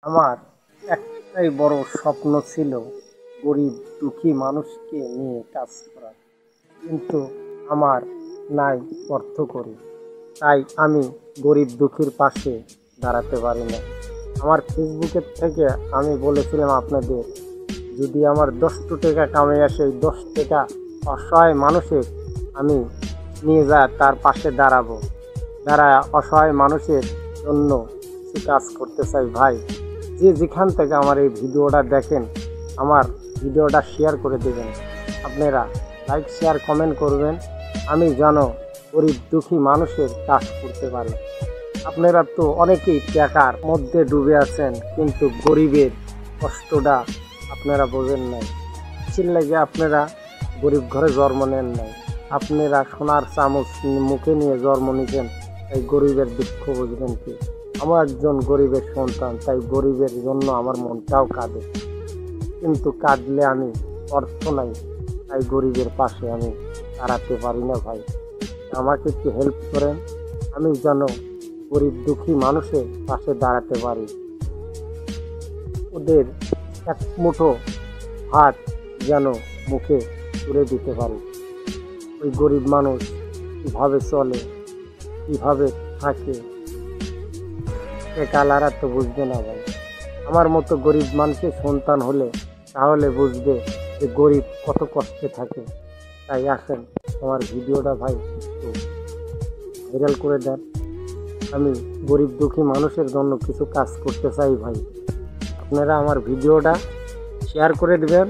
আমার একটাই বড় স্বপ্ন ছিল গরিব দুঃখী মানুষকে নিয়ে কাজ করা, কিন্তু আমার নাই অর্থ করি, তাই আমি গরিব দুঃখীর পাশে দাঁড়াতে পারি না। আমার ফেসবুকের থেকে আমি বলেছিলাম আপনাদের, যদি আমার 10 টাকা কামাই আসে, ওই 10 টাকা অসহায় মানুষের আমি নিয়ে যা তার পাশে দাঁড়াবো, দাঁড়ায় অসহায় মানুষের জন্য কিছু কাজ করতে চাই। ভাই, যে যেখান থেকে আমার এই ভিডিওটা দেখেন, আমার ভিডিওটা শেয়ার করে দেবেন। আপনারা লাইক শেয়ার কমেন্ট করবেন, আমি যেন গরিব দুঃখী মানুষের কাজ করতে পারি। আপনারা তো অনেকেই টাকার মধ্যে ডুবে আছেন, কিন্তু গরিবের কষ্টটা আপনারা বোঝেন নাই। কিসের লাগে আপনারা গরিব ঘরে জন্ম নেন নাই? আপনারা সোনার চামচ মুখে নিয়ে জন্ম নিতেন, তাই গরিবের দুঃখ বুঝবেন কি? আমার একজন গরিবের সন্তান, তাই গরিবের জন্য আমার মনটাও কাঁদে, কিন্তু কাঁদলে আমি অর্থ নাই, তাই গরিবের পাশে আমি দাঁড়াতে পারি না। ভাই, আমাকে একটু হেল্প করেন, আমি যেন গরিব দুঃখী মানুষের পাশে দাঁড়াতে পারি। ওদের এক মুঠো ভাত যেন মুখে তুলে দিতে পারি। ওই গরিব মানুষ কীভাবে চলে, কীভাবে থাকে, সে কালারা তো বুঝবে না। ভাই, আমার মতো গরিব মানুষের সন্তান হলে তাহলে বুঝবে যে গরিব কত কষ্টে থাকে। তাই আসেন, আমার ভিডিওটা ভাই একটু ভাইরাল করে দেন। আমি গরিব দুঃখী মানুষের জন্য কিছু কাজ করতে চাই। ভাই, আপনারা আমার ভিডিওটা শেয়ার করে দেবেন।